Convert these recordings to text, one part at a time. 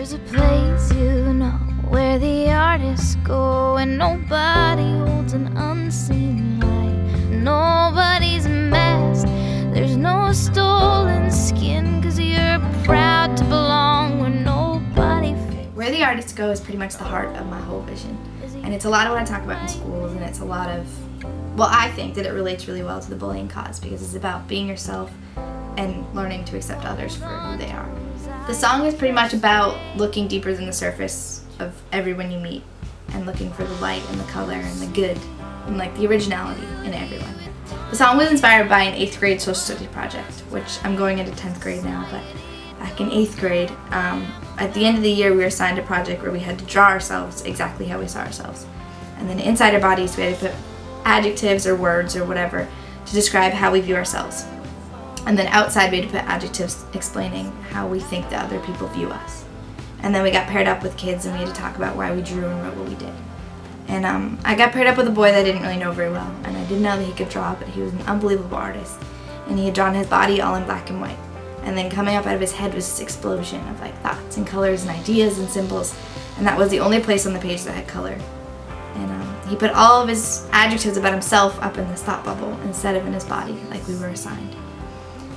There's a place, you know, where the artists go, and nobody holds an unseen light. Nobody's masked, there's no stolen skin, 'cause you're proud to belong where nobody fits. Where the artists go is pretty much the heart of my whole vision. And it's a lot of what I talk about in schools, and it's a lot of, well, I think that it relates really well to the bullying cause, because it's about being yourself and learning to accept others for who they are. The song is pretty much about looking deeper than the surface of everyone you meet and looking for the light and the color and the good and like the originality in everyone. The song was inspired by an 8th grade social studies project, which I'm going into 10th grade now, but back in 8th grade, at the end of the year we were assigned a project where we had to draw ourselves exactly how we saw ourselves. And then inside our bodies we had to put adjectives or words or whatever to describe how we view ourselves. And then outside we had to put adjectives explaining how we think that other people view us. And then we got paired up with kids and we had to talk about why we drew and wrote what we did. And I got paired up with a boy that I didn't really know very well, and I didn't know that he could draw, but he was an unbelievable artist. And he had drawn his body all in black and white. And then coming up out of his head was this explosion of like thoughts and colors and ideas and symbols. And that was the only place on the page that had color. And he put all of his adjectives about himself up in this thought bubble instead of in his body like we were assigned.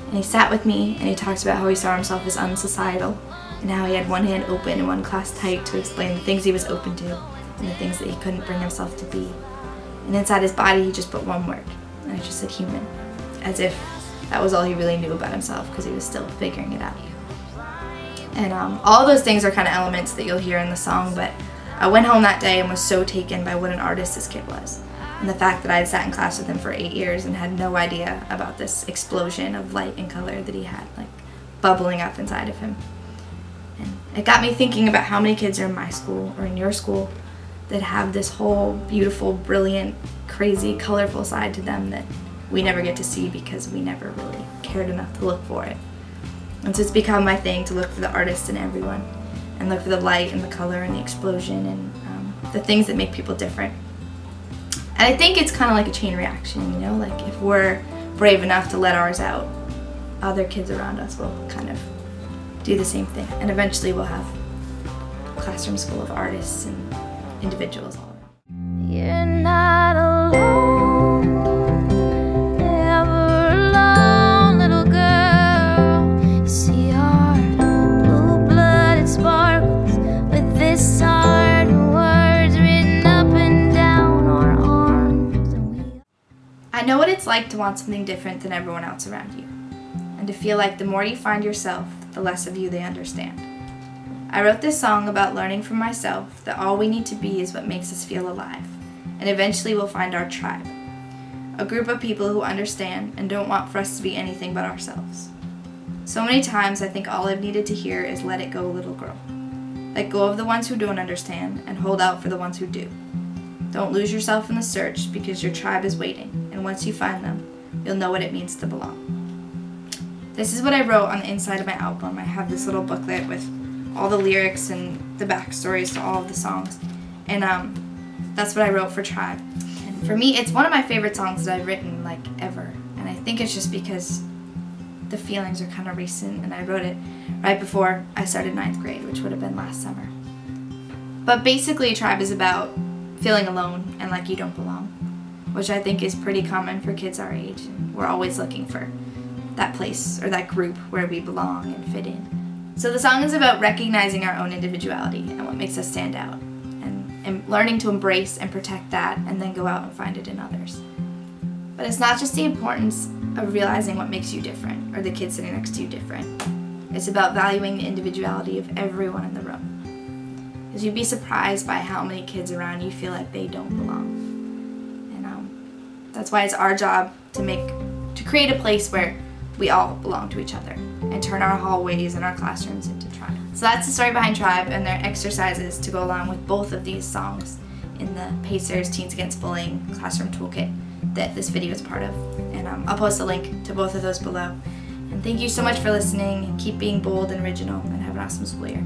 And he sat with me and he talked about how he saw himself as unsocietal and how he had one hand open and one clasped tight to explain the things he was open to and the things that he couldn't bring himself to be. And inside his body he just put one word, and I just said human, as if that was all he really knew about himself because he was still figuring it out. And all those things are kind of elements that you'll hear in the song, but I went home that day and was so taken by what an artist this kid was. And the fact that I had sat in class with him for 8 years and had no idea about this explosion of light and color that he had, like, bubbling up inside of him. And it got me thinking about how many kids are in my school or in your school that have this whole beautiful, brilliant, crazy, colorful side to them that we never get to see because we never really cared enough to look for it. And so it's become my thing to look for the artist in everyone and look for the light and the color and the explosion and the things that make people different. And I think it's kind of like a chain reaction, you know, like if we're brave enough to let ours out, other kids around us will kind of do the same thing. And eventually we'll have classrooms full of artists and individuals all around. You're not alone, never alone, little girl. You see our blue-blooded sparkles with this art and words written up and down our arms. And I know what it's like to want something different than everyone else around you, and to feel like the more you find yourself, the less of you they understand. I wrote this song about learning from myself that all we need to be is what makes us feel alive, and eventually we'll find our tribe, a group of people who understand and don't want for us to be anything but ourselves. So many times I think all I've needed to hear is let it go, little girl. Let go of the ones who don't understand and hold out for the ones who do. Don't lose yourself in the search because your tribe is waiting, and once you find them, you'll know what it means to belong. This is what I wrote on the inside of my album. I have this little booklet with all the lyrics and the backstories to all of the songs, and that's what I wrote for Tribe. And for me, it's one of my favorite songs that I've written like ever, and I think it's just because the feelings are kind of recent, and I wrote it right before I started 9th grade, which would have been last summer. But basically Tribe is about feeling alone and like you don't belong, which I think is pretty common for kids our age, and we're always looking for that place or that group where we belong and fit in. So the song is about recognizing our own individuality and what makes us stand out, and learning to embrace and protect that and then go out and find it in others. But it's not just the importance of realizing what makes you different or the kid sitting next to you different. It's about valuing the individuality of everyone in the room. Because you'd be surprised by how many kids around you feel like they don't belong. And that's why it's our job to create a place where we all belong to each other and turn our hallways and our classrooms into Tribe. So that's the story behind Tribe, and there are exercises to go along with both of these songs in the Pacers Teens Against Bullying Classroom Toolkit that this video is part of. And I'll post a link to both of those below. And thank you so much for listening. Keep being bold and original, and have an awesome school year.